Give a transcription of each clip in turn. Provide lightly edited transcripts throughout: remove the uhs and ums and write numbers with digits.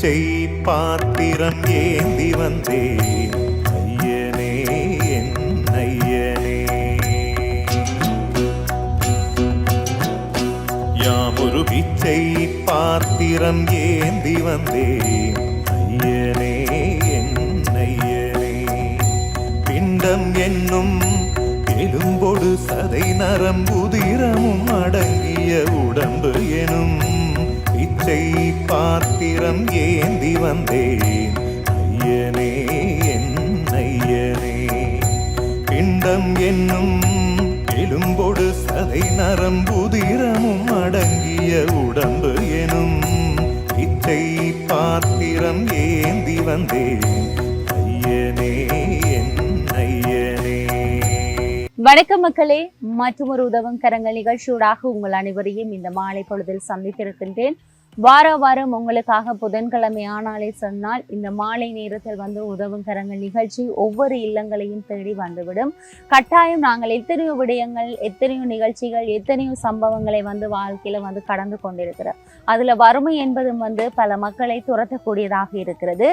பிச்சை பாத்திரம் ஏந்தி வந்தேன் ஐயனே என் ஐயனே. யாமொரு பிச்சை பாத்திரம் ஏந்தி வந்தேன் ஐயனே என் ஐயனே. பிண்டம் என்னும் எலும்பொடு சதை நரம்புதிரமும் அடங்கிய உடம்பு எனும் பிச்சை பாத்திரம் ஏந்தி வந்தேன் ஐயனே என் ஐயனே. பிண்டம் என்னும் எலும்பொடு சதை நரம்புதிரமும் அடங்கிய உடம்பு எனும் பிச்சை பாத்திரம் ஏந்தி வந்தேன் ஐயனே என் ஐயனே. வணக்கம் மக்களே, மற்றும் ஒரு உதவும் கரங்கள் நிகழ்ச்சியூடாக உங்கள் அனைவரையும் இந்த மாலை பொழுதில் சந்தித்திருக்கின்றேன். வாரம் உங்களுக்காக புதன்கிழமை ஆனாலே சொன்னால் இந்த மாலை நேரத்தில் உதவும் கரங்கள் நிகழ்ச்சி ஒவ்வொரு இல்லங்களையும் தேடி வந்துவிடும். கட்டாயம் நாங்கள் எத்தனையோ விடயங்கள், எத்தனையோ நிகழ்ச்சிகள், எத்தனையோ சம்பவங்களை வாழ்க்கையில கடந்து கொண்டிருக்கிறோம். அதுல வறுமை என்பதும் பல மக்களை துரத்தக்கூடியதாக இருக்கிறது.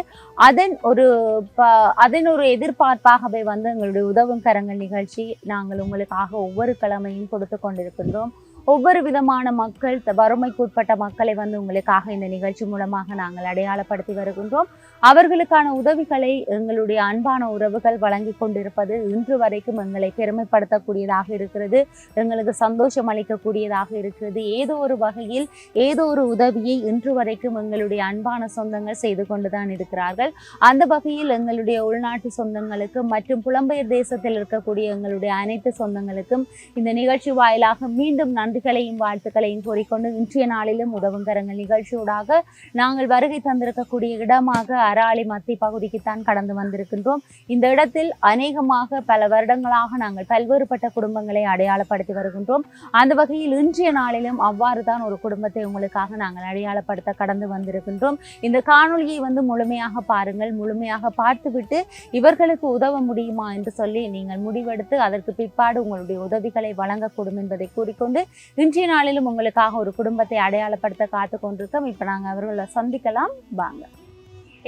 அதன் ஒரு எதிர்பார்ப்பாகவே எங்களுடைய உதவும் கரங்கள் நிகழ்ச்சி நாங்கள் உங்களுக்காக ஒவ்வொரு கிழமையும் கொடுத்து கொண்டிருக்கின்றோம். ஒவ்வொரு விதமான மக்கள், வறுமைக்குட்பட்ட மக்களை உங்களுக்காக இந்த நிகழ்ச்சி மூலமாக நாங்கள் அடையாளப்படுத்தி வருகின்றோம். அவர்களுக்கான உதவிகளை எங்களுடைய அன்பான உறவுகள் வழங்கி கொண்டிருப்பது இன்று வரைக்கும் எங்களை பெருமைப்படுத்தக்கூடியதாக இருக்கிறது, எங்களுக்கு சந்தோஷம் அளிக்கக்கூடியதாக இருக்கிறது. ஏதோ ஒரு வகையில் ஏதோ ஒரு உதவியை இன்று வரைக்கும் எங்களுடைய அன்பான சொந்தங்கள் செய்து கொண்டுதான் இருக்கிறார்கள். அந்த வகையில் எங்களுடைய உள்நாட்டு சொந்தங்களுக்கும் மற்றும் புலம்பெயர் தேசத்தில் இருக்கக்கூடிய எங்களுடைய அனைத்து சொந்தங்களுக்கும் இந்த நிகழ்ச்சி வாயிலாக மீண்டும் நன்றிகளையும் வாழ்த்துக்களையும் கூறிக்கொண்டு இன்றைய நாளிலும் உதவும் கரங்கள் நிகழ்ச்சியோடாக நாங்கள் வருகை தந்திருக்கக்கூடிய இடமாக அராலி மத்தி பகுதிக்குத்தான் கடந்து வந்திருக்கின்றோம். இந்த இடத்தில் அநேகமாக பல வருடங்களாக நாங்கள் பல்வேறுபட்ட குடும்பங்களை அடையாளப்படுத்தி வருகின்றோம். அந்த வகையில் இன்றைய நாளிலும் அவ்வாறு தான் ஒரு குடும்பத்தை உங்களுக்காக நாங்கள் அடையாளப்படுத்த கடந்து வந்திருக்கின்றோம். இந்த காணொலியை முழுமையாக பாருங்கள். முழுமையாக பார்த்துவிட்டு இவர்களுக்கு உதவ முடியுமா என்று சொல்லி நீங்கள் முடிவெடுத்து அதற்கு பிற்பாடு உங்களுடைய உதவிகளை வழங்கக்கூடும் என்பதை கூறிக்கொண்டு இன்றைய நாளிலும் உங்களுக்காக ஒரு குடும்பத்தை அடையாளப்படுத்த காத்து கொண்டிருக்கோம். இப்ப நாங்க அவர்களை சந்திக்கலாம் வாங்க.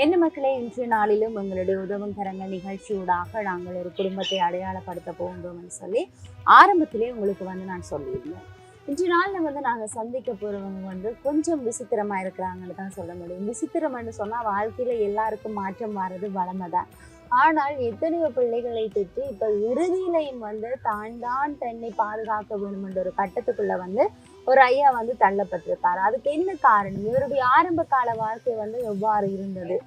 என்ன மக்களே, இன்றைய நாளிலும் எங்களுடைய உதவும் கரங்கள் நிகழ்ச்சியூடாக நாங்கள் ஒரு குடும்பத்தை அடையாளப்படுத்த போகின்றோம்னு சொல்லி ஆரம்பத்திலே உங்களுக்கு நான் சொல்லியிருந்தேன். இன்றைய நாள் நாங்கள் சந்திக்க போறவங்க கொஞ்சம் விசித்திரமா இருக்கிறாங்கன்னு தான் சொல்ல முடியும். விசித்திரம்னு சொன்னா வாழ்க்கையில எல்லாருக்கும் மாற்றம் வர்றது வளமைதான். ஆனால் எத்தனையோ பிள்ளைகளை பெற்று இப்ப இறுதியிலையும் தான் தன்னை பாதுகாக்க வேண்டும் என்ற ஒரு கட்டத்துக்குள்ள ஒரு ஐயா தள்ளப்பட்டிருக்காரு. அதுக்கு என்ன காரணம்? இவருடைய ஆரம்ப கால வாழ்க்கை எவ்வாறு இருந்தது?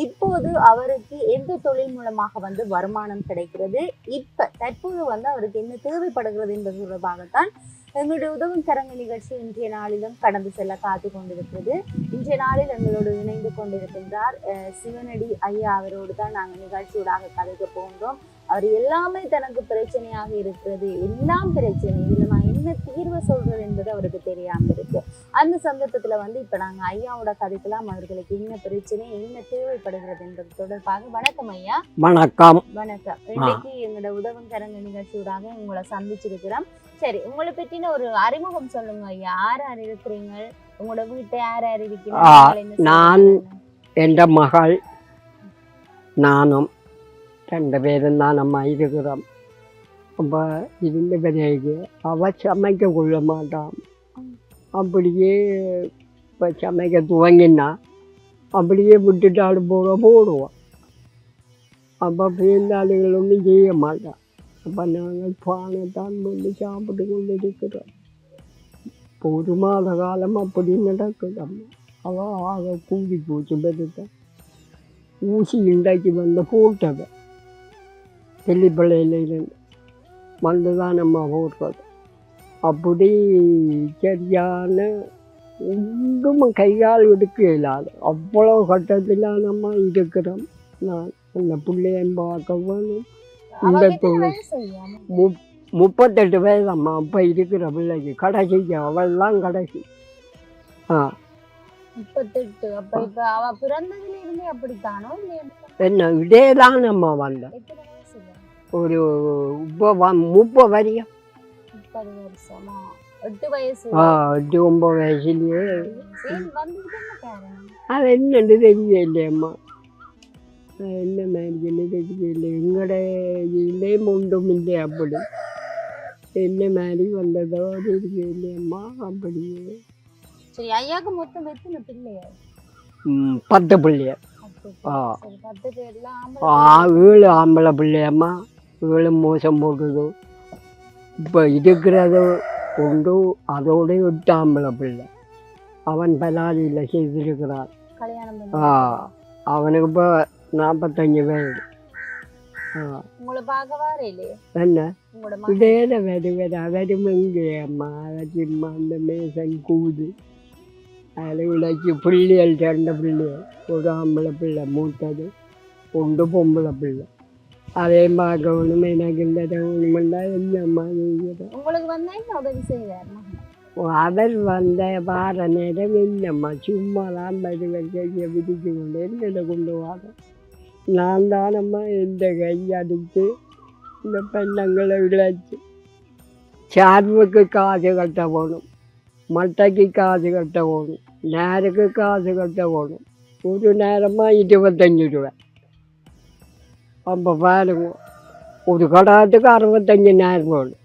இப்போது அவருக்கு எந்த தொழில் மூலமாக வருமானம் கிடைக்கிறது? இப்ப தற்போது அவருக்கு என்ன தேவைப்படுகிறது என்பது தொடர்பாகத்தான் எங்களுடைய உதவும் கரங்கள் நிகழ்ச்சி இன்றைய நாளிலும் கடந்து செல்ல காத்து கொண்டிருக்கிறது. இன்றைய நாளில் எங்களோடு இணைந்து கொண்டிருக்கின்றார் சிவனடி ஐயா. அவரோடு தான் நாங்கள் நிகழ்ச்சியோடாக கதைக்க போகின்றோம். அவர் எல்லாமே தனக்கு பிரச்சனையாக இருக்கிறது, எல்லாம் பிரச்சனை, இதுல நான் என்ன தீர்வு சொல்றது என்பது அவருக்கு தெரியாம இருக்கு. அந்த சந்தர்ப்பத்துல இப்ப நாங்க ஐயாவோட கதைக்கலாம் அவர்களுக்கு என்ன பிரச்சனை, என்ன தேவைப்படுகிறது என்பது தொடர்பாக. வணக்கம் ஐயா. வணக்கம். வணக்கம். இன்னைக்கு எங்களோட உதவும் கரங்கள் நிகழ்ச்சியோடாக உங்களை சந்திச்சிருக்கிறோம். சரி, உங்களை பற்றின ஒரு அறிமுகம் சொல்லுங்க ஐயா. யார் இருக்கிறீங்க? உங்களோட வீட்டை யார் இருக்கிறீங்க? நான், என்ற மகள், நானும் 2 பேரும் தான் நம்ம இருக்கிறோம். அப்போ இருந்த பிறகு அவள் சமைக்க கொள்ள மாட்டான். அப்படியே இப்போ சமைக்க துவங்கினா அப்படியே விட்டுட்டாலும் போடுவோம். அப்போ பிறந்தாளுகள் ஒன்றும் செய்ய மாட்டான். அப்போ நாங்கள் பானைத்தான் சாப்பிட்டு கொண்டு இருக்கிறோம். இப்போ 1 மாத காலம் அப்படி நடக்குது. அவள் ஆக கூடி போச்சு. பெருத்த ஊசி இண்டாக்கி போட்டவை தெல்லிப்பள்ளையிலிருந்து தான் நம்ம போடுறது. அப்படி சரியான ஒன்றும் கையால் எடுக்க இல்லாது அவ்வளோ கட்டத்தில் நம்ம இருக்கிறோம். நான் அந்த பிள்ளையன் பார்க்க வேணும். இந்த 38 வயது அம்மா அப்போ இருக்கிற பிள்ளைக்கு கடைசிக்கு அவள்லாம் கடைசி. 38. அப்ப இப்ப அவ பிறந்ததுல இருந்தே அப்படித்தானோ? என்ன இதேதான் நம்ம வந்தோம். ஒரு 30 வரையும். 30 வருஷமா? 8 வயசு 8-9 வயசுலயே சரி, வந்ததுக்கு என்ன காரணம்? அது என்னன்னு தெரியல அம்மா. என்ன மாதிரின்னு தெரியல. எங்களோட இதுலேயே ஒன்றும் இல்லை அப்படி. என்ன மாதிரி வந்ததோ தெரியல அம்மா. அப்படியே சரி, ஐயாக்கு மொத்தம் எத்தனை பிள்ளையா? 10 பிள்ளைய. 10 ஆ. சரி, 10 பேர்ல ஆம்பளை 7 ஆம்பளை பிள்ளையம்மா. 7 மோசம் போட்டுது. இப்போ இருக்கிறது உண்டு, அதோட 8 ஆம்பளை பிள்ளை. அவன் பலாலியில் செய்திருக்கிறான். கல்யாணம் ஆ, பண்ணி அவனுக்கு இப்போ 45 வயது. உங்களை பார்க்க வாரே இல்லையே என்ன உங்களோட மகன்? இதேல அவரும் எங்கே அம்மா சும்மா அந்த மேசன் கூது அதில் விளைச்சி பிள்ளைகள் 2 பிள்ளைகள். ஒரு ஆம்பளை பிள்ளை மூத்தது, ஒன்று பொம்பளை பிள்ளை. அதே பார்க்கணும் எனக்கு இந்த ஒன்றுமெண்டா என்னம்மா செய்கிறேன். உங்களுக்கு வந்தா என்ன உதவி செய்வார் மகன்? அவர் வந்த வார நேரம் என்னம்மா சும்மா தான் வருவேன் கையை விதிச்சு கொண்டு என்னை கொண்டு வாங்க. நான் தானம்மா இந்த கையடித்து இந்த பெண்ணங்களை விளைச்சி சார்புக்கு காசு கட்ட போகணும், மட்டைக்கு காசு கட்ட போகணும், நேருக்கு காசு கட்ட போகணும். ஒரு நேரமாக 25 ரூபா. அப்போ பாருங்க, ஒரு கடாத்துக்கு 65,000 போகணும்.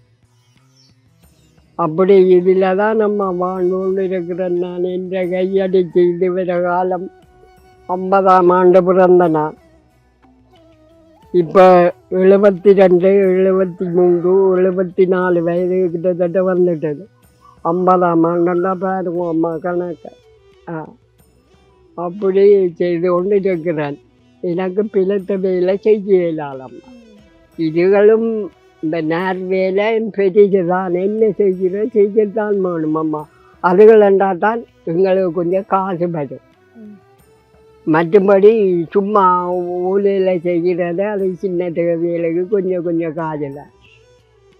அப்படி இதில் தான் நம்ம வாழ்ந்து இருக்கிறேன். நான் என்ற கையடிச்சு இதுவர காலம் 50ஆம் ஆண்டு பிறந்த நான். இப்போ 72, 73, 74 வயது கிட்டத்தட்ட வந்துட்டது. 50ஆம் ஆண்டுன்னா பாருங்க அம்மா கணக்கு. அப்படி செய்து கொண்டு இருக்கிறேன். எனக்கு பிழைத்த வேலை செய்யலாம்மா. இதுகளும் இந்த நேர் வேலை பெரியதான். என்ன செய்கிறோம் செய்யத்தான் வேணும் அம்மா. அதுகள் என்றால் தான் எங்களுக்கு கொஞ்சம் காசு வரும். மற்றபடி சும்மா ஊழியில் செய்கிறது அது சின்ன வேலைக்கு கொஞ்சம் கொஞ்சம் காசு தான்.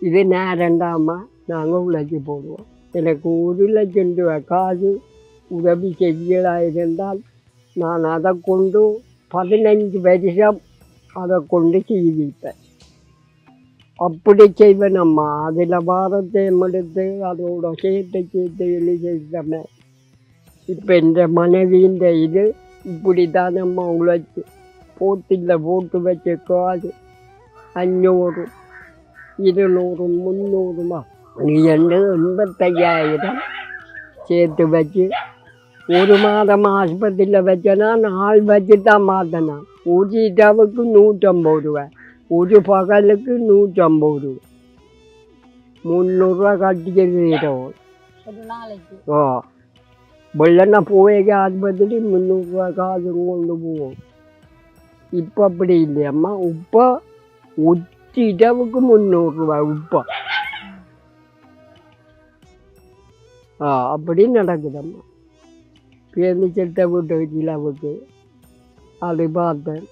இது நேரண்டாம்மா நாங்கள் உழைச்சி போடுவோம். எனக்கு 1 லட்சம் ரூபா காசு உதவி செய்யலாம் இருந்தால் நான் அதை கொண்டு 15 வருஷம் அதை கொண்டு செய்விப்பேன். அப்படி செய்வேன் அம்மா. அதில் வாரத்தை எடுத்து அதோட சேர்த்து எழுதி செய்தமே. இப்போ இந்த மனைவியின் இது இப்படி தான் நம்ம உழைச்சி போட்டு வச்ச காசு 500, 200, 300 85,000 சேர்த்து வச்சு ஒரு மாதம் ஆஸ்பத்திரியில் வச்சேன்னா 4 வச்சு தான் மாற்றினேன். ஒரு இடவுக்கு 150 ரூபா, ஒரு பகலுக்கு 150 ரூபா, 300 ரூபா கட்டிக்கிறது. ஒரு நாளைக்கு வெள்ளன்னா போவேங்க ஆஸ்பத்திரி 300 ரூபா காசு கொண்டு போவோம். இப்போ அப்படி இல்லையம்மா. இப்போ ஒத்தி இடவுக்கு 300 ரூபா உப்பா. அப்படி நடக்குதம்மா. பேருந்து செட்ட வீட்டு கிலோவுக்கு அது பார்த்தேன்.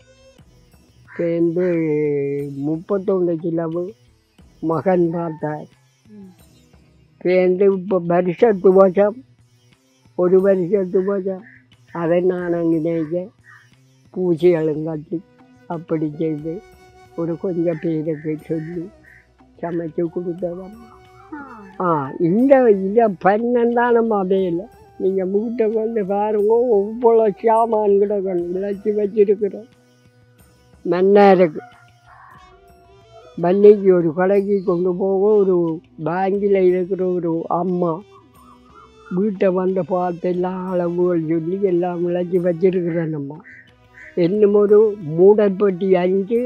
சேர்ந்து 31 கிலோவு மகன் பார்த்தார். சேர்ந்து இப்போ வருஷத்து வருஷம் 1 வருஷத்து வருஷம் அதை நான் அங்கே நினைக்க பூச்சிகளும் கட்டி அப்படி செய்து ஒரு கொஞ்சம் பேருக்கு சொல்லி சமைச்சு கொடுத்ததம்மா. இந்த இதை பண்ணந்தான் நம்ம அதே இல்லை. நீங்கள் வீட்டை வந்து பாருங்க, ஒவ்வொரு சாமான் கிடக்கணும் விளைச்சி வச்சிருக்கிறோம். மன்னாருக்கு பள்ளிக்கு ஒரு கடைக்கு கொண்டு போக ஒரு பேங்கில் இருக்கிற ஒரு அம்மா வீட்டை வந்து பார்த்து எல்லாம் அளவுகள் சொல்லி எல்லாம் விளைச்சி வச்சிருக்கிறேன் நம்ம. இன்னும் ஒரு மூடற்பட்டி 5,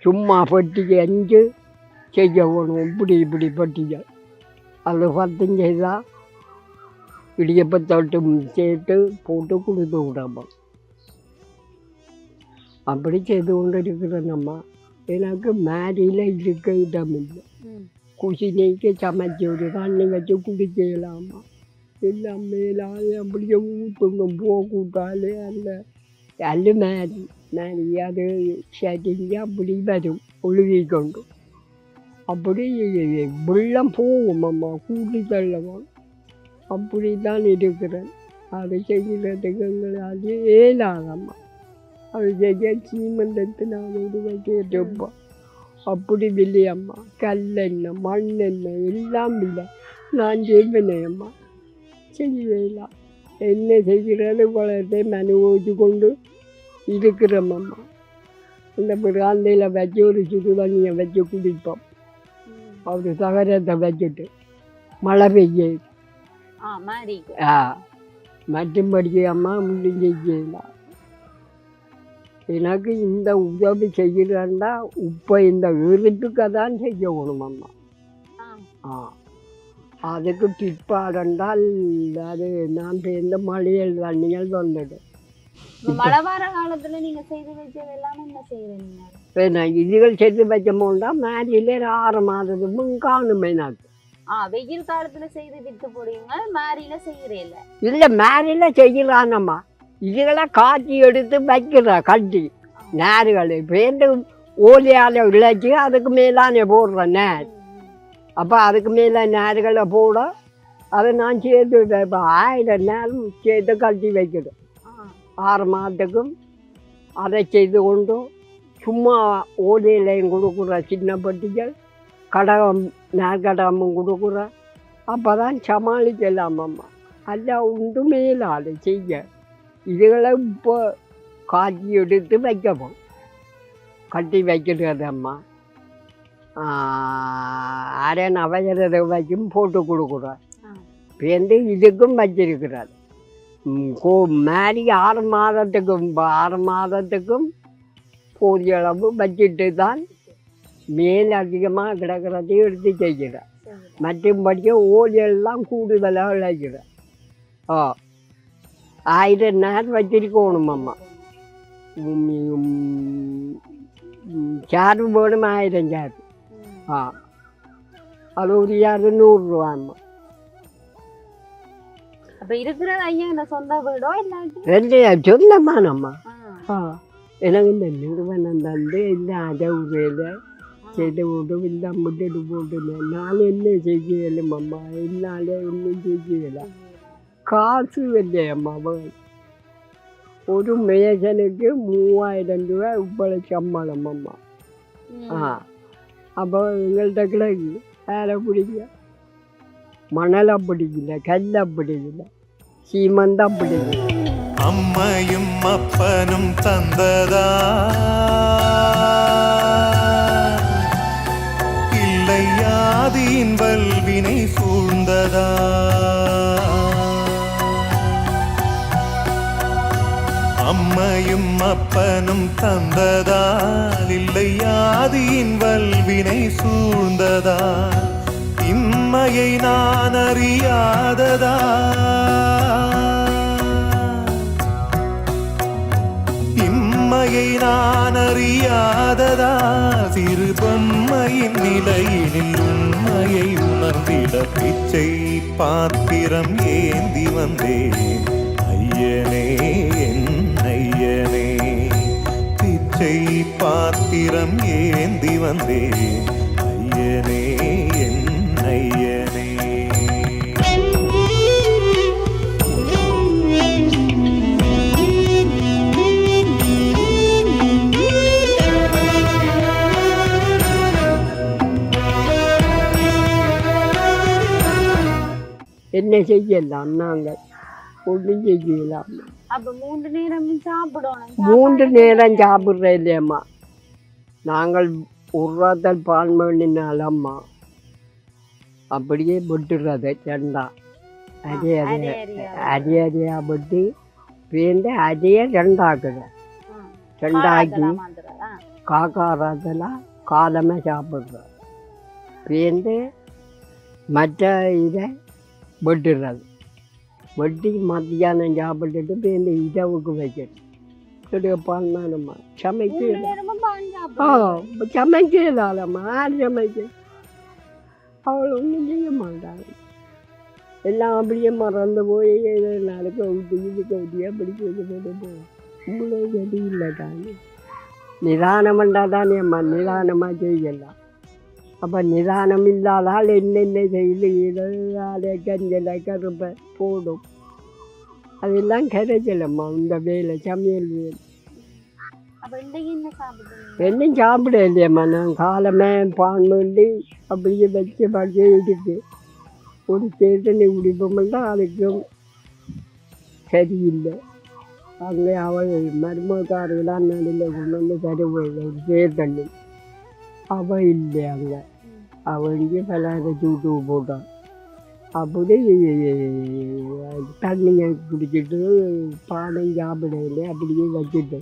சும்மா பட்டிக்கு 5 செய்ய வேணும். இப்படி பட்டிகள் அது 10 செய்தால் இடியப்பத்தோட்டு சேர்த்து போட்டு கொடுத்து விடாம அப்படி செய்து கொண்டு இருக்கிறேன் நம்ம. எனக்கு மேரியில் இருக்க இடமில்லை. குசினைக்கு சமைச்சி ஒரு தண்ணி வச்சு குடிக்கலாமா. எல்லாம் மேலாலே அப்படியே ஊற்றுங்க போக்கூட்டாலே அந்த அல்லு மேரி அது செடிங்க அப்படி வரும் ஒழுகி கொண்டு. அப்படி வெள்ளம் போகும் அம்மா, கூட்டி தள்ளவும். அப்படி தான் இருக்கிறேன். அதை செய்கிறதுக்கு எங்களால் ஏலாதம்மா. அது செய்ய சீமந்தத்து நான் கேட்டுப்போம். அப்படி இல்லையம்மா. கல்லெண்ணெய் மண்ணெண்ணெய் எல்லாம் இல்லை. நான் செய்வேனே அம்மா, செய்யவே இல்லை. என்ன செய்கிறது வளர்த்தை அனுபவிச்சு கொண்டு இருக்கிறோம் அம்மா. இந்த பிராந்தையில் வச்சு ஒரு சுடு தண்ணியை வச்சு குடிப்போம். ஒரு தகரத்தை வச்சுட்டு மழை பெய்யுது. மற்றும்படிக்கு அம்மா முடிஞ்சு செய்யலாம். எனக்கு இந்த உதவி செய்கிறேன்டா இப்போ இந்த இருட்டுக்கு தான் செய்யணும் அம்மா. அதுக்கு பிற்பாடென்றால் அது நான் சேர்ந்த மழையல் தண்ணிகள் வந்துடும். மழை வர காலத்துல நீங்க செய்து வச்சது எல்லாமே என்ன செய்யறீங்க? இதுகள் செய்து வைக்கமோண்டா மேரியில 6 மாதத்துக்கும் காணுமே நாக்கு. வெயில் காலத்துல செய்து வித்து போடுவீங்க, மேரியில செய்யறேன் இல்ல மேரியில செய்யலானம்மா. இதுகளை காய்ச்சி எடுத்து வைக்கிற கட்டி நேர்கள் பேருந்து ஓலையால விளைச்சி அதுக்கு மேலானே போடுறேன் நேர். அப்போ அதுக்கு மேலே நேர்களை போட அதை நான் சேர்த்து இப்போ 1000 நேரம் சேர்த்து கட்டி வைக்கிறேன். 6 மாதத்துக்கும் அதை செய்து கொண்டு சும்மா ஓலையிலையும் கொடுக்குற சின்ன பட்டிகள் கடகம் நேர்கடகமும் கொடுக்குற. அப்போ தான் சமாளிக்கலாம் அம்மா. அல்ல உண்டு மேலாது செய்ய. இதுகளை இப்போ காய்ச்சி எடுத்து வைக்கப்போம், கட்டி வைக்கிறது அம்மா. அரை நவஜரத வச்சும் போட்டு கொடுக்குறார். பேருந்து இதுக்கும் வச்சிருக்கிறார். மேரி 6 மாதத்துக்கும் போதிய அளவு வச்சுட்டு தான் மேல் அதிகமாக கிடக்கிறதையும் எடுத்து செய்கிறார். மற்றும்படியே ஓலையெல்லாம் கூடுதலாக விளைக்கிறார். 1000 நேரம் வச்சிருக்கணும் அம்மா. சார்பு போடும் 1000 சார்பு. அது ஒரு 200 ரூபா அம்மா. அப்ப இருக்கிறது ஐயா இந்த சொந்த வீடோ இல்லாட்டி? 2 சொந்தமானம்மா. எனக்கு இந்த நிறுவனம் தந்து இந்த அதவுரையில் செய்து போட்டு இந்த முட்டு போட்டுனேன். நான் என்ன செய்யலும் அம்மா, என்னால ஒன்றும் செய்யல. காசு இல்லையம்மா. ஒரு மேசனுக்கு 3000 ரூபா இப்போ சம்பளம் அம்மா. அப்போ எங்கள்கிட்ட கிடக்கு வேலை பிடிக்கல, மணலை பிடிக்கல, கல்லை பிடிக்கல, சீமந்தம் பிடிக்கல. அம்மையும் அப்பனும் தந்ததா இல்லை ஆதியின் வல்வினை சூழ்ந்ததா? அம்மையும் அப்பனும் தந்ததால் இல்லை ஆதியின் வல்வினை சூழ்ந்ததா? இம்மையை நான் அறியாததா? இம்மையை நான் அறியாததா? சிறு பொம்மையின் நிலையினில் உண்மையை உணர்ந்திட பிச்சை பாத்திரம் ஏந்தி வந்தேன் ஐயனே என் ஐயனே. பிச்சை பாத்திரம் ஏந்தி வந்தேன் ஐயனே என் ஐயனே. என்ன செய்யலாம் நாங்கள்? ஒன்றும் செய்யலாம். அப்ப 3 நேரம் சாப்பிடணும். 3 நேரம் சாப்பிட்ற இல்லையம்மா. நாங்கள் உருவாத்தல் பால் பண்ணினாலம்மா அப்படியே விட்டுறது 2 அரியா விட்டு பேருந்து அரியை 2 ஆக்குறேன். 2 ஆக்கி காக்காரத்தில் காலமாக சாப்பிட்றோம். பேருந்து மற்ற இதை வெட்டுறது வெட்டி மத்தியானம் சாப்பிட்டுட்டு பேருந்து இரவுக்கு வைக்கணும். பண்ணணும்மா சமைக்கலாம்மா. யார் சமைக்க? அவள் ஒன்றும் செய்ய மாட்டாங்க. எல்லாம் அப்படியே மறந்து போய் நாளைக்கு ஊட்டி இதுக்கு ஊட்டியாக பிடிக்கிறது போட்டு போவோம். இவ்வளோ கட்டி இல்லை தானே. நிதானம் பண்ணால் தானே அம்மா நிதானமாக செய்யலாம். அப்போ நிதானம் இல்லாதால் என்னென்ன செய்து அதை கஞ்சலை கருப்பை போடும். அதெல்லாம் கிடைக்கலம்மா இந்த வேலை, சமையல் வேலை. என்னும் சாப்பிட இல்லையம்மா. நான் காலமே பான் பண்ணி அப்படியே வச்சு படிச்சு இருக்கு. ஒரு தேர்தலை குடிப்போம்னா அதுக்கும் சரியில்லை. அங்கே அவள் மருமக்காரர்களாம் நடுவில் கொண்டு வந்து தருவாள் ஒரு தேர்தல். அவள் இல்லை அங்கே. அவள் இங்கே பலரை சூட்டு போட்டான். அப்படி தண்ணியை குடிச்சிட்டு பானை சாப்பிடல அப்படியே வச்சுட்டு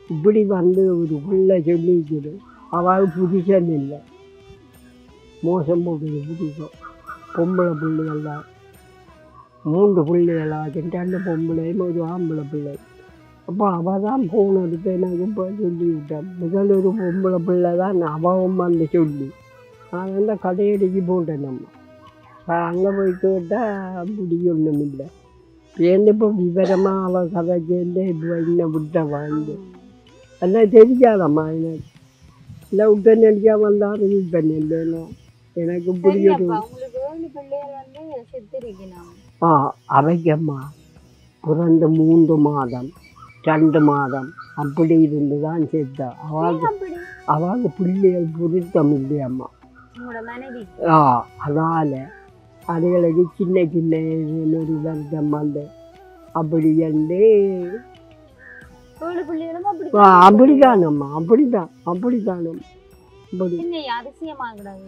இப்படி வந்து ஒரு பிள்ளை சொல்லிக்கிது. அவள் புதுசன் இல்லை, மோசம் போடுது புதுசம். பொம்பளை பிள்ளைகள்லாம் 3 பிள்ளைகளாக 2 பொம்பளையும் ஒரு ஆம்பளை பிள்ளை. அப்போ அவள் தான் போனதுக்கு எனக்கு இப்போ சொல்லி விட்டான். முதல் ஒரு பொம்பளை பிள்ளை தான் அவன் வந்து சொல்லி நான் வந்து கடையடிக்கு போட்டேன். நம்ம அங்கே போய் கேட்டால் முடியொன்றும் இல்லை. சேர்ந்து இப்போ விவரமாக அவள் கதை சேர்ந்து இப்போ இன்னும் விட்ட வாழ்ந்து எல்லாம் தெரியாதம்மா. எனக்கு இல்லை விட்ட நடிக்கா வந்தால் இது பண்ணி இல்லைன்னா எனக்கு புரியுது. அவைக்கம்மா பிறந்த 3 மாதம் 2 மாதம் அப்படி இருந்து தான் சேர்த்தா. அவங்க பிள்ளைகள் பொருத்தம் இல்லையம்மா. அதால் அதுகளுக்கு சின்ன சின்ன ஒரு வருத்தம் வந்து அப்படி வந்து அப்படித்தானம்மா. அப்படித்தானம்மா.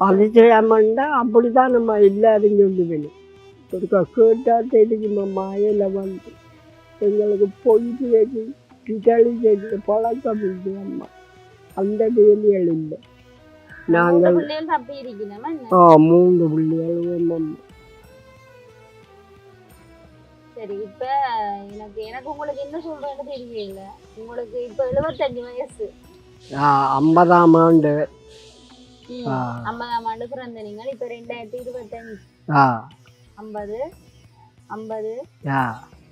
அதிசயமாண்டா அப்படித்தான் நம்ம எல்லாரும் சொல்லுவேன். ஒரு கேட்டா தெரியுமா மாயில வந்து எங்களுக்கு பொய்து வச்சு கிட்டளி செய்து பழக்கம் இல்லை அம்மா. அந்த வேலைகள் இல்லை. நாங்கள் 3 பிள்ளைகள். சரி, இப்ப எனக்கு உங்களுக்கு என்ன சொல்றேன்னு தெரியல. உங்களுக்கு இப்ப 75 வயசு. 50ஆம் ஆண்டு 50ஆம் ஆண்டு பிறந்த நீங்கள். இப்ப 2025 50 50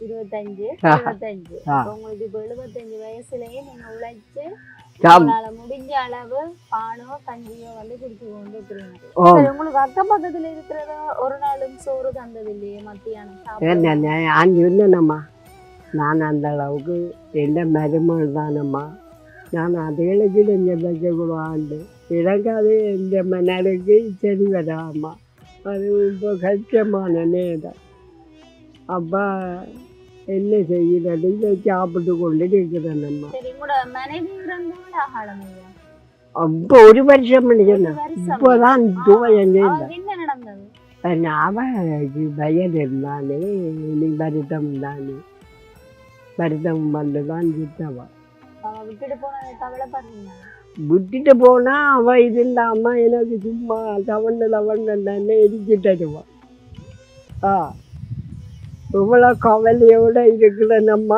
25 25. உங்களுக்கு இப்ப 75 வயசுலயே நீங்க உழைச்சு முடிஞ்ச அளவு பானோ கஞ்சியோ வந்து குடிச்சு கொண்டு இருக்கிறீங்க. உங்களுக்கு அக்கம் பக்கத்துல இருக்கிறத ஒரு நாளும் சோறு தந்தது இல்லையே மத்தியானம்? என்னம்மா நான் அந்த அளவுக்கு என்ன மருமகள் தானம்மா. நான் அதுகளுக்கு இடைஞ்சல் வைக்கக்கூடாது. எனக்கு அது இந்த மன்னருக்கு சரி வராமா. அது இப்போ கஷ்டமான நேரம். அப்போ என்ன செய்கிறது? இதை சாப்பிட்டு கொண்டு இருக்கிறேன் நம்ம. அப்போ 1 வருஷம் சொன்னேன். இப்போதான் அவனுக்கு பயம் இருந்தானே, நீ வருத்தம் தானே, வருத்தம் வந்து தான் சித்தவா விட்டுட்டு போனா அவ இருந்தாமா எனக்கு சும்மா தவண்டே எரிச்சுட்டுவா. இவ்வளோ கவலையோட இருக்கிற நம்ம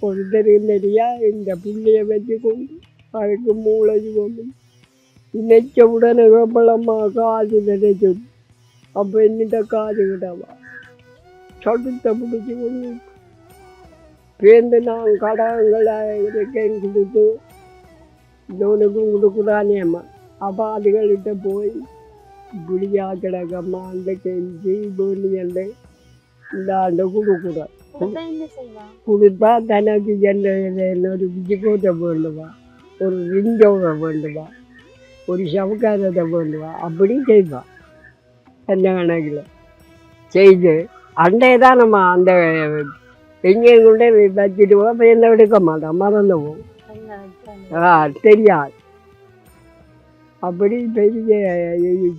ஒருத்தர் இல்லையா இந்த புள்ளைய வச்சு கொண்டு அதுக்கு மூளை நினைச்ச உடனே வெப்பளம்மா காது நினைச்சு. அப்போ என்னிட்ட காது விடவா சொடுத்த பிடிச்சி கொண்டு பேருந்து நான் கடங்களை இருக்கேன் கொடுத்து லோனுக்கும் கொடுக்குறானேம்மா. அப்போ அதுகள்கிட்ட போய் புளியா கிடக்கம்மா அந்த கெஞ்சி பூனி அந்த இந்த ஆண்டு கொடுக்குறேன். கொடுத்தா தனக்கு ஒரு விஜிகோட்டை வேண்டுவா, ஒரு ரிஞ்சோவை வேண்டுவா, ஒரு சவுக்காரத்தை வேண்டுவா. அப்படி செய்வான் என்ன கணக்கில் செய்து அண்டே தான் நம்ம அந்த எங்கேயும் கொண்டே வச்சுட்டுவோம். அப்போ என்ன எடுக்க மாட்டோம், மறந்துவோம். தெரியாது. அப்படி பெரிய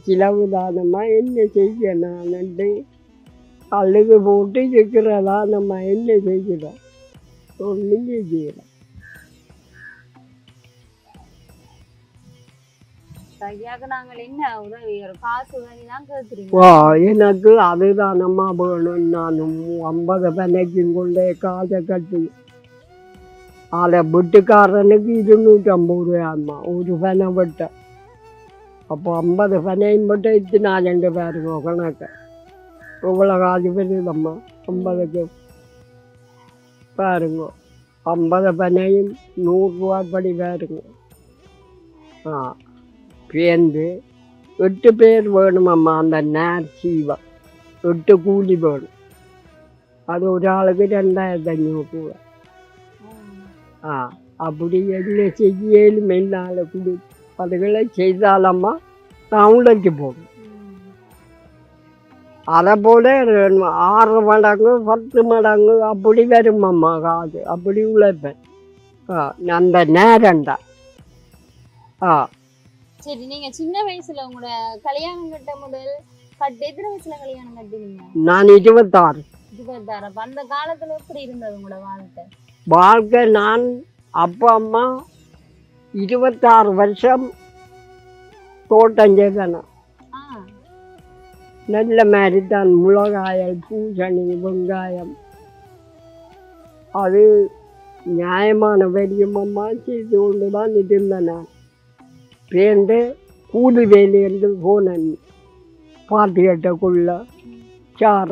சிலவு தானம்மா. என்ன செய்ய நான் அழுகு போட்டு இருக்கிறதா நம்ம என்ன செய்கிறோம்? ஒன்றும் செய்யலாம். எனக்கு அதுதானம்மா வேணும். நானும் 50 பனைக்கும் கொண்டே காசை கட்டி அதை வீட்டுக்காரனுக்கு 250 ரூபாய்மா ஒரு பனை வெட்ட. அப்போ 50 பனையும் போட்டு இத்தனை 2 பேருங்க கணக்கு இவ்வளோ காசு பெருதம்மா. 50க்கு பாருங்க, 50 பனையும் 100 ரூபா படி பாருங்க. பேருந்து 8 பேர் வேணுமம்மா. அந்த நேர் சீவா 8 கூலி வேணும். அது ஒரு ஆளுக்கு 2500 ரூபா. அப்படி என்ன செய்யலும் என்னால் கொடு அதுகளை செய்தாலம்மா நான் உழைச்சி போகணும். அதை போல 6 மடங்கு 10 மடங்கு அப்படி வரும் அம்மா காசு. அப்படி உழைப்பேன். அந்த நேரம்டா. சரி, நீங்க சின்ன வயசுல உங்களோட கல்யாணம் கட்ட முதல் எத்தனை வயசுல கல்யாணம் கட்டினீங்க? நான் 26. 26. அப்ப அந்த காலத்துல எப்படி இருந்தது உங்களோட வாழ்க்கை? நான் அப்பா அம்மா 26 வருஷம் தோட்டம் செய்தேன். நல்ல மாதிரி தான். மிளகாயல், பூசணி, வெங்காயம், அது நியாயமான வரியும் அம்மா செய்து கொண்டு தான் இருந்தேன். நான் பேருந்து கூலி வேலி என்று போனேன். பாட்டு கட்டக்குள்ள சார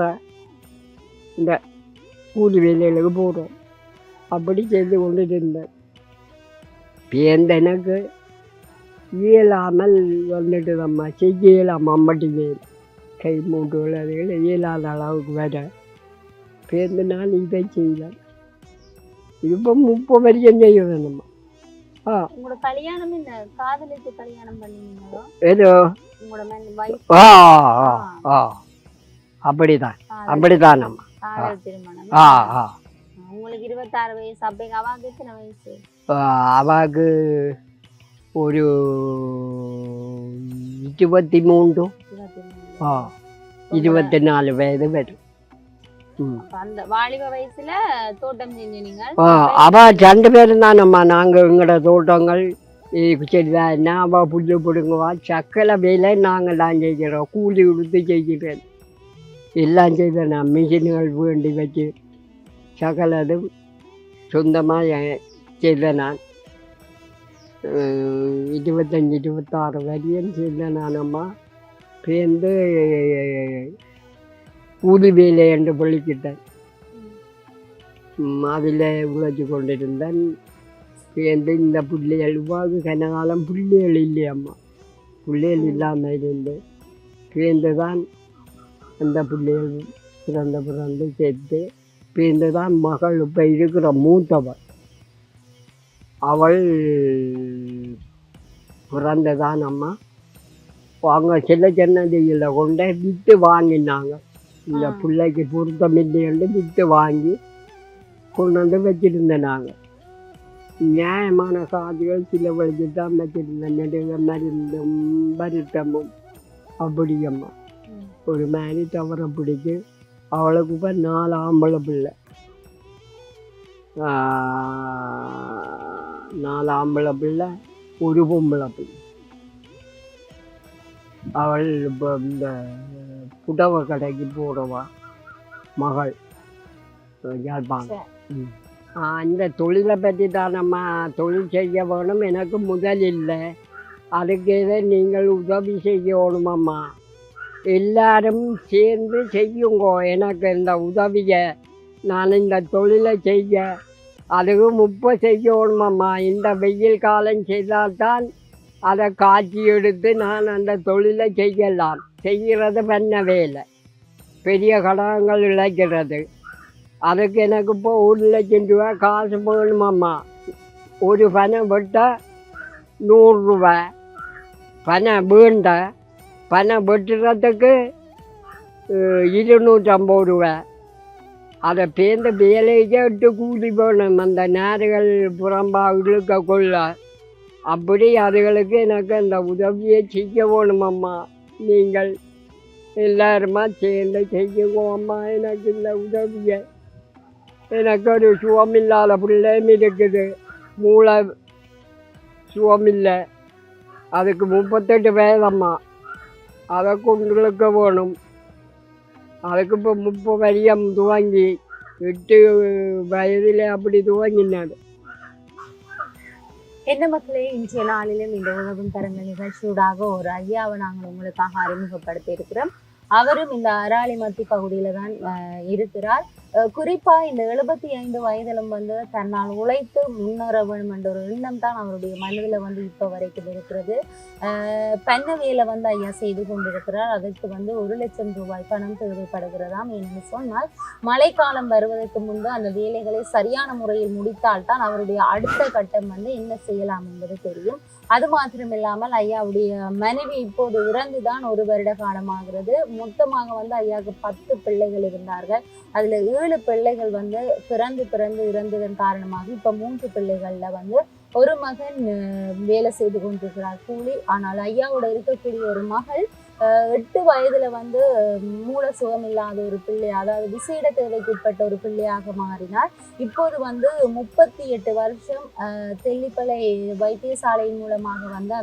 இந்த கூலி வேலைகளுக்கு போகிறோம். அப்படி செய்து கொண்டு இருந்தேன். பேருந்து எனக்கு இயலாமல் வந்துட்டு அம்மா செய்யலாம். அம்மட்டி வேல் கை மூட்டுகள் அதுகள் இயலாத அளவுக்கு வர பேருந்து நான் இதை செய்யலாம். இப்போ 30 வரைக்கும் செய்ய வேணுமா? உங்களோட கல்யாணம் இந்த காதலித்து கல்யாணம் பண்ணீங்களோ? ஏதோ அப்படிதான் அப்படிதான் நம்ம காதல் திருமணம். உங்களுக்கு 26 வயசு. அப்ப அவாக்கு எத்தனை வயசு? அவாக்கு ஒரு 23 24 வயது வரும். அந்த வாலிப வயசுல தோட்டம் செஞ்சீங்க? அவ 2 பேரும் தானம்மா. நாங்கள் எங்களோட தோட்டங்கள் சரிதான். என்ன அவள் புல்லு பிடுங்குவா, சக்கலை வேலை நாங்கள் தான் செய்கிறோம். கூலி கொடுத்து செய்கிறேன். எல்லாம் செய்தேன். நான் மிஷின்கள் வேண்டி வச்சு சகலதும் சொந்தமாக செய்தேன். நான் 25 26 வரையும் செய்தேன். நானம்மா பேருந்து கூலி வேலை என்று பள்ளிக்கிட்டேன். அதில் உழைச்சி கொண்டிருந்தேன். பேருந்து இந்த பிள்ளைகள் இவ்வாறு கனகாலம் பிள்ளைகள் இல்லையம்மா. பிள்ளைகள் இல்லாமல் இருந்து பேருந்து தான் அந்த பிள்ளைகள் பிறந்து சேர்த்து பேருந்து தான் மகள் இப்போ இருக்கிற மூத்தவள். அவள் பிறந்ததான் அம்மா. அவங்க சின்ன சின்னதில் கொண்டு விற்று வாங்கினாங்க. இந்த பிள்ளைக்கு பொருத்தம் இல்லைன்னு விற்று வாங்கி கொண்டு வந்து வச்சுருந்தேன். நாங்கள் நியாயமான காதுகள் சில வழிக்கு தான் வச்சுருந்தேன். நெடுக மருந்தும் வருத்தமும் அப்படியம்மா. ஒரு மாதிரி தவற பிடிச்சி அவளுக்கு இப்போ 4 ஆம்பளை பிள்ளை. 4 ஆம்பளை பிள்ளை, ஒரு பொம்பளை பிள்ளை. அவள் இப்போ இந்த புடவை கடைக்கு போகிறவா மகள் யாழ்ப்பாணம். இந்த தொழிலை பற்றி தானம்மா. தொழில் செய்ய வேணும். எனக்கு முதல் இல்லை. அதுக்கு எதை நீங்கள் உதவி செய்யணுமம்மா. எல்லாரும் சேர்ந்து செய்யுங்கோ எனக்கு இந்த உதவியை. நான் இந்த தொழிலை செய்ய அதுவும் இப்போ செய்யணுமம்மா. இந்த வெயில் காலம் செய்தால்தான் அதை காய்ச்சி எடுத்து நான் அந்த தொழிலை செய்யலாம். செய்கிறது பண்ண வேலை. பெரிய கடகங்கள் இழைக்கிறது. அதுக்கு எனக்கு இப்போ 1 லட்சம் ரூபா காசு வேணுமம்மா. ஒரு பனை வெட்ட 100 ரூபா. பனை வேண்ட பனை வெட்டுறதுக்கு 250 ரூபா. அதை பேர்ந்த வேலைக்கே விட்டு கூட்டி போகணும். அந்த நேர்கள் புறம்பா இழுக்க கொள்ள. அப்படி அதுகளுக்கு எனக்கு அந்த உதவியை செய்ய வேணுமம்மா. நீங்கள் எல்லாருமா சேர்ந்து செய்யுங்கம்மா எனக்கு இந்த உதவியை. எனக்கு ஒரு சுகமில்லாத பிள்ளையும் இருக்குது. மூளை சுகமில்லை. அதுக்கு 38 வயதம்மா. அதை கொண்டுக்க வேணும். அதுக்கு இப்போ 30 வரியம் துவங்கி 8 வயதில் அப்படி துவங்கினார். என்ன மக்களே, இன்றைய நாளிலும் இந்த உலகம் தரங்க நிகழ்ச்சியூடாக ஒரு ஐயாவை நாங்கள் உங்களுக்காக அறிமுகப்படுத்தி இருக்கிறோம். அவரும் இந்த அராலிமத்தி பகுதியில தான் இருக்கிறார். குறிப்பா இந்த 75 வயதிலும் வந்து தன்னால் உழைத்து முன்னேற வேண்டும் என்ற ஒரு எண்ணம் தான் அவருடைய மனதில் வந்து இப்ப வரைக்கும் இருக்கிறது. பண்ண வேலை வந்து ஐயா செய்து கொண்டிருக்கிறார். அதற்கு வந்து 1 லட்சம் ரூபாய் பணம் தேவைப்படுகிறதாம். ஏனென்று சொன்னால் மழைக்காலம் வருவதற்கு முன்பு அந்த வேலைகளை சரியான முறையில் முடித்தால்தான் அவருடைய அடுத்த கட்டம் வந்து என்ன செய்யலாம் என்பது தெரியும். அது மாத்திரமில்லாமல் ஐயாவுடைய மனைவி இப்போது இறந்துதான் 1 வருட காலமாகிறது. மொத்தமாக வந்து ஐயாவுக்கு 10 பிள்ளைகள் இருந்தார்கள். அதுல 7 பிள்ளைகள் வந்து பிறந்து இறந்ததன் காரணமாக இப்ப 3 பிள்ளைகள்ல வந்து ஒரு மகன் வேலை செய்து கொண்டிருக்கிறார் கூலி. ஆனால் ஐயாவோட இருக்கக்கூடிய ஒரு மகள் 8 வயதுல வந்து மூல சுகம் இல்லாத ஒரு பிள்ளை, அதாவது விசேட தேவைக்கு உட்பட்ட ஒரு பிள்ளையாக மாறினார். இப்போது வந்து 38 வருஷம் தெல்லிப்பளை வைத்தியசாலையின் மூலமாக வந்து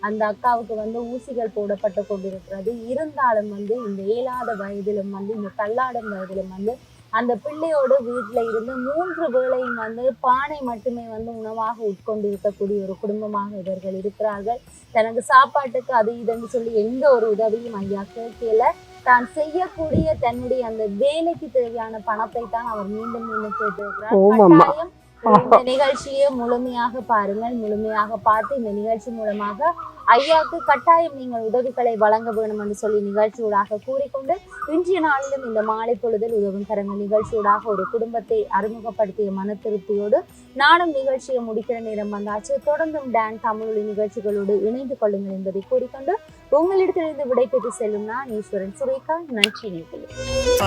அந்த அக்காவுக்கு வந்து ஊசிகள் போடப்பட்டு கொண்டிருக்கிறது. இருந்தாலும் வந்து இந்த இயலாத வயதிலும் வந்து இந்த தள்ளாடும் வயதிலும் வந்து அந்த பிள்ளையோடு வீட்டுல இருந்து 3 வேளையும் வந்து பானை மட்டுமே வந்து உணவாக உட்கொண்டு இருக்கக்கூடிய ஒரு குடும்பமாக இவர்கள் இருக்கிறார்கள். தனக்கு சாப்பாட்டுக்கு அது இதுன்னு சொல்லி எந்த ஒரு உதவியும் ஐயா கேட்கல. தான் செய்யக்கூடிய தன்னுடைய அந்த வேலைக்கு தேவையான பணத்தை தான் அவர் மீண்டும் கேட்டிருக்கிறார். இந்த நிகழ்ச்சியை முழுமையாக பாருங்கள். முழுமையாக பார்த்து இந்த நிகழ்ச்சி மூலமாக ஐயாவுக்கு கட்டாயம் நீங்கள் உதவிகளை வழங்க வேண்டும் என்று சொல்லி நிகழ்ச்சியூடாக கூறிக்கொண்டு இன்றைய நாளிலும் இந்த மாலை பொழுதில் உதவும் கரங்கள் நிகழ்ச்சியூடாக ஒரு குடும்பத்தை அறிமுகப்படுத்திய மன திருப்தியோடு நானும் நிகழ்ச்சியை முடிக்கிற நேரம் வந்தாச்சு. தொடர்ந்தும் டான் தமிழொலி நிகழ்ச்சிகளோடு இணைந்து கொள்ளுங்கள் என்பதை கூறிக்கொண்டு உங்களிடத்திலிருந்து விடைபெற்று செல்லும் நான் ஈஸ்வரன் சுரேகா. நன்றி.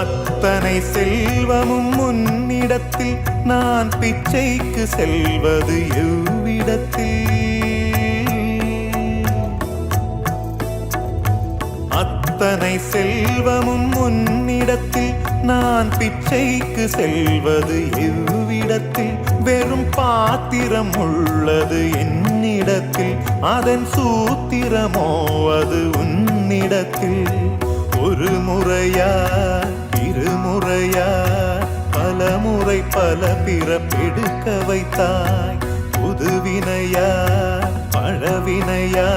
அத்தனை செல்வமும் முன்னிடத்தில் நான் பிச்சைக்கு செல்வது எவ்விடத்தில்? அத்தனை செல்வமும் முன்னிடத்தில் நான் பிச்சைக்கு செல்வது எவ்விடத்தில்? வெறும் பாத்திரம் உள்ளது என்னிடத்தில், அதன் சூத்திரமோ அது உன்னிடத்தில். ஒரு முறையா இருமுறையா பல முறை பல பிறப்பெடுக்க வைத்தாய். புதுவினையா பழவினையா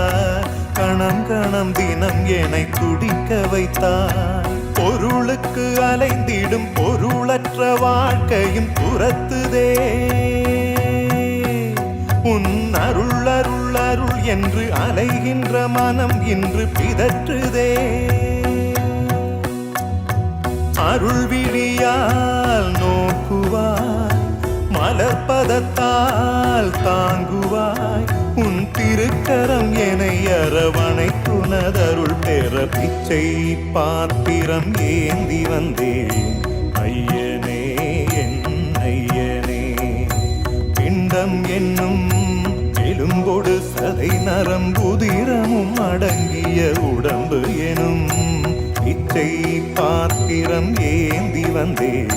கணம் கணம் தினம் என்னை துடிக்க வைத்தாய். பொருளுக்கு அலைந்திடும் பொருளற்ற வாழ்க்கையும் துரத்துதே. உன் அருள் அருள் அருள் என்று அலைகின்ற மனம் இன்று பிதற்றுதே. அருள் விழியால் நோக்குவாய், மலர்பதத்தால் தாங்குவாய். உன் திருக்கரம் என்னை அரவணைத்துனதருள் பெற பிச்சை பாத்திரம் ஏந்தி வந்தேன். ஐயனே என் ஐயனே, பிண்டம் என்னும் எலும்பொடு சதை நரம்புதிரமும் அடங்கிய உடம்பு எனும் பிச்சை பாத்திரம் ஏந்தி வந்தேன்.